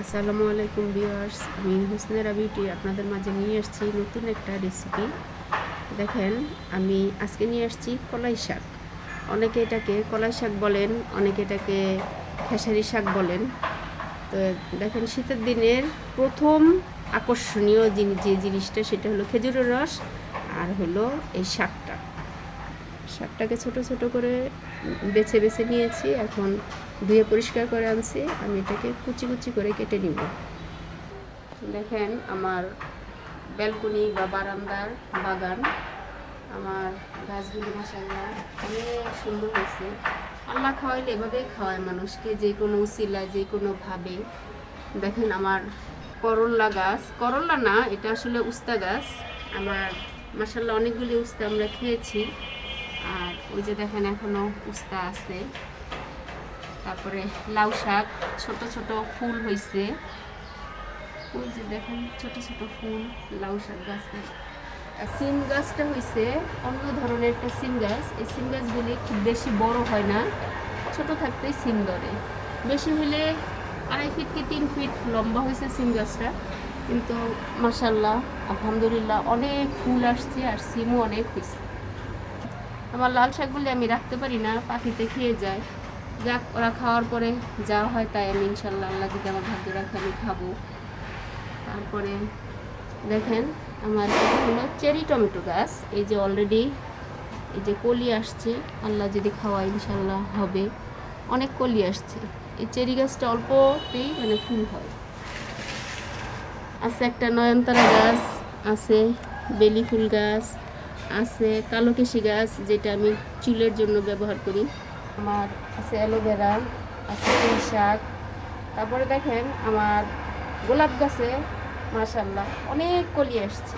আসসালামু আলাইকুম ভিউয়ার্স, আমি হুসনেরা বিউটি আপনাদের মাঝে নিয়ে আসছি নতুন একটা রেসিপি। দেখেন, আমি আজকে নিয়ে আসছি কলাই শাক। অনেকে এটাকে কলাই শাক বলেন, অনেকে এটাকে খেসারি শাক বলেন। তো দেখেন, শীতের দিনের প্রথম আকর্ষণীয় যে জিনিসটা সেটা হলো খেজুরের রস, আর হলো এই শাকটাকে ছোট ছোট করে বেছে বেছে নিয়েছি। এখন ধুয়ে পরিষ্কার করে আনছি। আমি এটাকে কুচি কুচি করে কেটে নিব। দেখেন, আমার ব্যালকনি বা বারান্দার বাগান, আমার গাছগুলি মাশাআল্লাহ অনেক সুন্দর হয়েছে। আল্লাহ খাওয়াইলে এভাবেই খাওয়ায় মানুষকে, যে কোনো উসিলায়, যে কোনোভাবে। দেখেন, আমার করল্লা গাছ, করল্লা না, এটা আসলে উস্তা গাছ। আমার মাশাআল্লাহ অনেকগুলি উস্তা আমরা খেয়েছি। আর ওই যে দেখেন, এখনো উস্তা আছে। তারপরে লাউ শাক, ছোট ছোট ফুল হয়েছে। ওই যে দেখেন, ছোট ছোট ফুল লাউ শাক গাছে। সিম গাছটা হয়েছে অন্য ধরনের একটা সিম গাছ। এই সিম গাছগুলি খুব বেশি বড় হয় না, ছোট থাকতেই সিম ধরে। বেশি হলে 2.5 ফিট কি 3 ফিট লম্বা হয়েছে সিম গাছটা। কিন্তু মাশাআল্লাহ আলহামদুলিল্লাহ অনেক ফুল আসছে, আর সিমও অনেক হয়েছে। আমার লাল শাকগুলি আমি রাখতে পারি না, পাখিতে খেয়ে যায়। যাক, ওরা খাওয়ার পরে যা হয় তাই আমি ইনশাল্লাহ, আল্লাহ যদি আমার ভাগ্য রাখে, আমি খাবো। তারপরে দেখেন, আমার হলো চেরি টমেটো গাছ। এই যে অলরেডি এই যে কলি আসছে, আল্লাহ যদি খাওয়ায় ইনশাল্লাহ হবে। অনেক কলি আসছে। এই চেরি গাছটা অল্পতেই মানে ফুল হয়। আছে একটা নয়নতারা গাছ, আছে বেলি ফুল গাছ, আছে কালোকেশি গাছ, যেটা আমি চুলের জন্য ব্যবহার করি। আমার আছে অ্যালোভেরা, আছে পুঁই শাক। তারপরে দেখেন, আমার গোলাপ গাছে মাশাআল্লাহ অনেক কলি আসছে,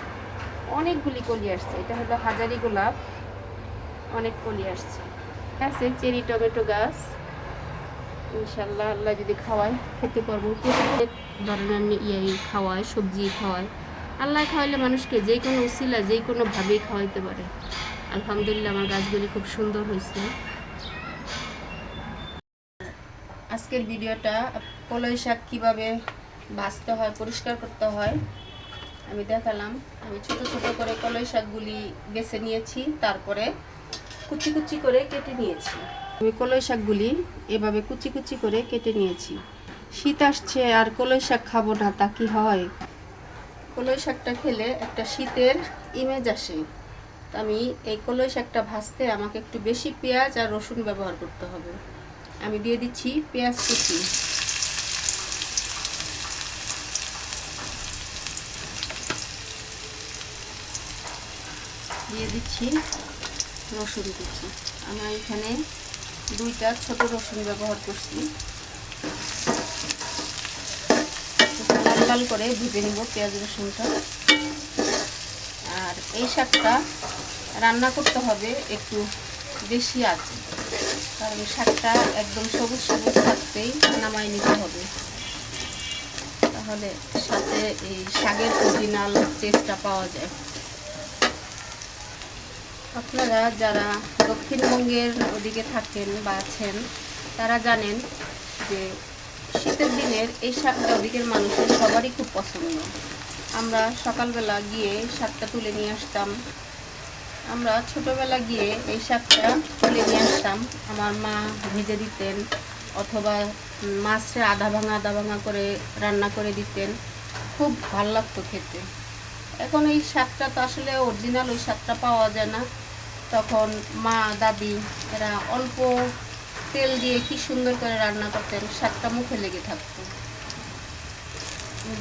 অনেকগুলি কলি আসছে। এটা হলো হাজারি গোলাপ, অনেক কলি আসছে। আছে চেরি টমেটো গাছ, ইনশাল্লাহ আল্লাহ যদি খাওয়ায় খেতে পারবো। প্রত্যেক ধরনের খাওয়ায়, সবজি খাওয়ায়। আল্লাহ খাওয়াইলে মানুষকে যে কোনো উসিলা, যে কোনোভাবেই খাওয়াইতে পারে। আলহামদুলিল্লাহ আমার গাছগুলি খুব সুন্দর হয়েছে। আজকের ভিডিওটা কলাই শাক কীভাবে ভাজতে হয়, পরিষ্কার করতে হয় আমি দেখালাম। আমি ছোট ছোট করে কলাই শাকগুলি বেছে নিয়েছি, তারপরে কুচি কুচি করে কেটে নিয়েছি। আমি কলাই শাকগুলি এভাবে কুচি কুচি করে কেটে নিয়েছি। শীত আসছে, আর কলাই শাক খাবো না তা কি হয়? কলাই শাকটা খেলে একটা শীতের ইমেজ আসে। আমি এই কলাই শাকটা ভাজতে আমাকে একটু বেশি পেঁয়াজ আর রসুন ব্যবহার করতে হবে। আমি দিয়ে দিচ্ছি পেঁয়াজ কুচি, দিয়ে দিচ্ছি রসুন কুচি। আমি এখানে 2টা ছোট রসুন ব্যবহার করছি। লাল লাল করে ভেজে নিব পেঁয়াজ রসুনটা। আর এই শাকটা রান্না করতে হবে একটু বেশি আছে, কারণ শাকটা একদম সবুজ সবুজ থাকতেই নামাই নিতে হবে, তাহলে সাথে এই শাকের অরিজিনাল টেস্টটা পাওয়া যায়। আপনারা যারা দক্ষিণবঙ্গের ওদিকে থাকেন বা আছেন, তারা জানেন যে শীতের দিনের এই শাকটা ওদিকের মানুষের সবারই খুব পছন্দ। আমরা সকালবেলা গিয়ে শাকটা তুলে নিয়ে আসতাম। আমরা ছোটোবেলা গিয়ে এই শাকটা তুলে নিয়ে আসতাম, আমার মা ভেজে দিতেন, অথবা মাছটা আধা ভাঙা করে রান্না করে দিতেন। খুব ভালো লাগতো খেতে। এখন এই শাকটা তো আসলে অরিজিনাল ওই শাকটা পাওয়া যায় না। তখন মা দাদি এরা অল্প তেল দিয়ে কি সুন্দর করে রান্না করতেন, শাকটা মুখে লেগে থাকতো।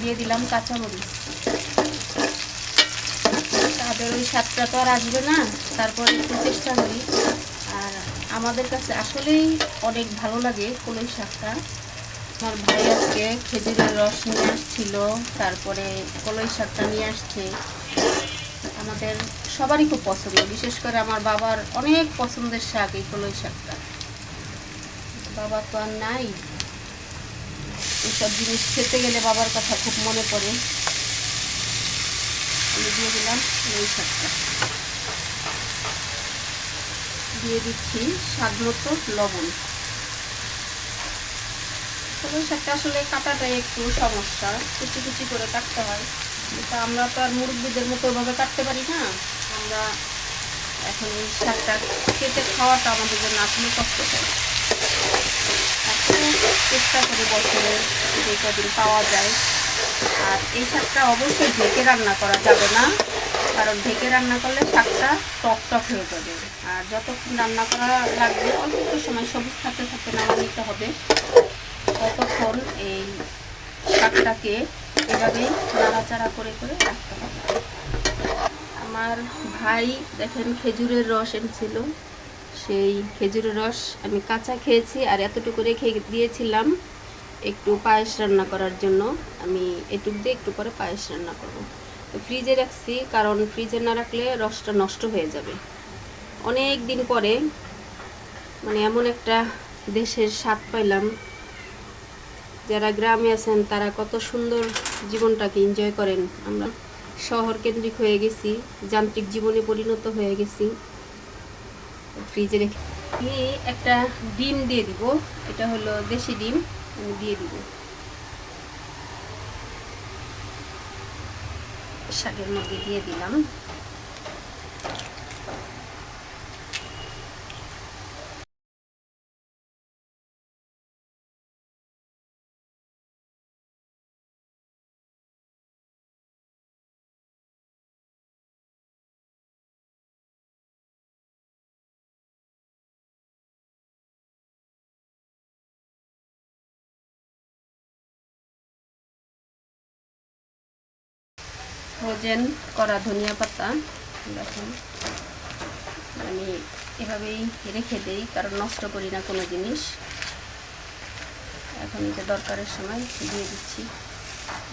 দিয়ে দিলাম কাঁচামরিচ। তাদের ওই স্বাদটা তো আর আসবে না, তারপর একটু চেষ্টা করি। আর আমাদের কাছে আসলেই অনেক ভালো লাগে কলই শাকটা। আমার ভাই আজকে খেজুরের রস নিয়ে আসছিল, তারপরে কলই শাকটা নিয়ে আসছে। আমাদের সবারই খুব পছন্দ, বিশেষ করে আমার বাবার অনেক পছন্দের শাক এই কলই শাকটা। বাবা তো আর নাই, এইসব জিনিস খেতে গেলে বাবার কথা খুব মনে পড়ে। আমি দিয়ে দিলাম কলই শাকটা, দিয়ে দিচ্ছি স্বাদ মতো লবণ। কলমি শাকটা আসলে কাটাটাই একটু সমস্যা, কুচি কুচি করে কাটতে হয়, কিন্তু আমরা তো আর মুরব্বীদের মতো ওইভাবে কাটতে পারি না। আমরা এখন এই শাকটা কেটে খাওয়াটা আমাদের জন্য আসলে কষ্টকর। চেষ্টা করি বছরে যে কদিন পাওয়া যায়। আর এই শাকটা অবশ্যই ঢেকে রান্না করা যাবে না, কারণ ঢেকে রান্না করলে শাকটা টক টক হয়ে যাবে। আর যতক্ষণ রান্না করা লাগবে অল্প একটু সময় সবুজ থাকতে থাকতে নামিয়ে নিতে হবে, ততক্ষণ এই শাকটাকে এভাবেই নাড়াচাড়া করে করে রাখতে হবে। আমার ভাই দেখেন খেজুরের রস এনেছিল, সেই খেজুরের রস আমি কাঁচা খেয়েছি, আর এতটুকু রেখে দিয়েছিলাম একটু পায়েস রান্না করার জন্য। আমি এটুকু দিয়ে একটু পরে পায়েস রান্না করব। তো ফ্রিজে রাখছি, কারণ ফ্রিজে না রাখলে রসটা নষ্ট হয়ে যাবে। অনেক দিন পরে মানে এমন একটা দেশের স্বাদ পাইলাম। যারা গ্রামে আছেন তারা কত সুন্দর জীবনটাকে এনজয় করেন, আমরা শহর কেন্দ্রিক হয়ে গেছি, যান্ত্রিক জীবনে পরিণত হয়ে গেছি। ফ্রিজে রেখে একটা ডিম দিয়ে দিব, এটা হলো দেশি ডিম, আমি দিয়ে দিব শাকের মধ্যে, দিয়ে দিলাম। ফ্রোজেন করা ধনিয়া পাতা দেখুন, আমি এভাবেই রেখে দেই, কারণ নষ্ট করি না কোনো জিনিস। এখন এটা দরকারের সময় দিয়ে দিচ্ছি।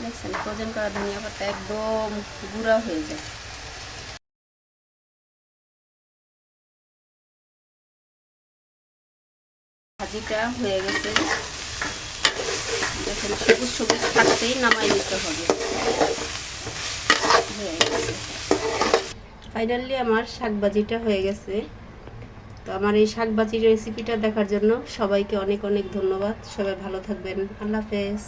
দেখছেন ফ্রোজেন করা ধনিয়া পাতা একদম গুঁড়া হয়ে যায়। ভাজিটা হয়ে গেছে, দেখুন সবুজ সবুজ থাকতেই নামাই নিতে হবে। ফাইনালি আমার শাকভাজিটা হয়ে গেছে। তো আমার এই শাকভাজির রেসিপিটা দেখার জন্য সবাইকে অনেক অনেক ধন্যবাদ। সবাই ভালো থাকবেন। আল্লাহ হাফেজ।